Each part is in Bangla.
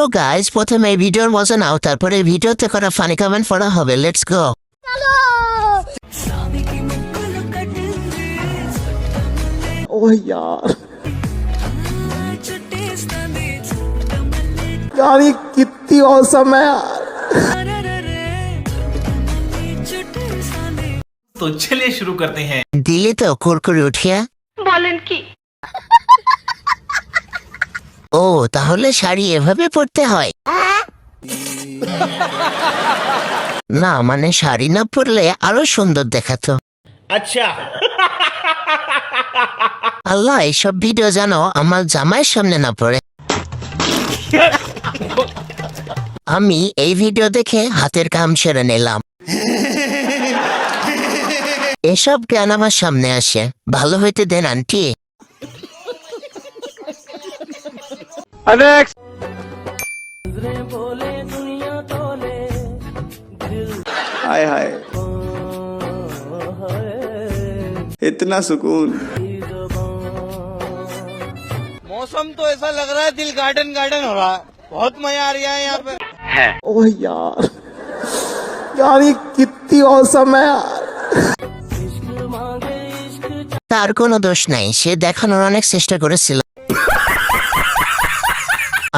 সো গাইস, প্রথমে এই ভিডিওর মজা নাও, তারপরে ভিডিওতে করা ফানি কমেন্ট পড়া হবে। Let's go. ओह यार यार ये कितनी औसम है यार। तो चलिए शुरू करते हैं। দিলি তো কুরকুরে উঠিয়া? বলেন কি? ও তাহলে শাড়ি এভাবে পরতে হয়? না মানে শাড়ি না পরলে আরো সুন্দর দেখাতো। अच्छा আল্লাহ, এইসব ভিডিও জানো আমার জামাইয়ের সামনে না পড়ে। আমি এই ভিডিও দেখে হাতের কাম সেরে নিলাম। এসব জ্ঞান আমার সামনে আসে, ভালো হইতে দেন আন্টি। हाय हाय इतना सुकून। मौसम तो ऐसा लग रहा है दिल गार्डन गार्डन हो रहा है। बहुत मजा आ रहा है यहाँ पे। ओह यार यार ये कितनी औसम है यार। তার কোনো দোষ নাই, সে দেখানোর অনেক চেষ্টা করেছিল।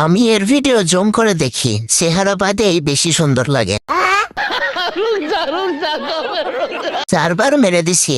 আমি এর ভিডিও জুম করে দেখি, চেহারা বাদেই বেশি সুন্দর লাগে। 4বার মেরে দিছি।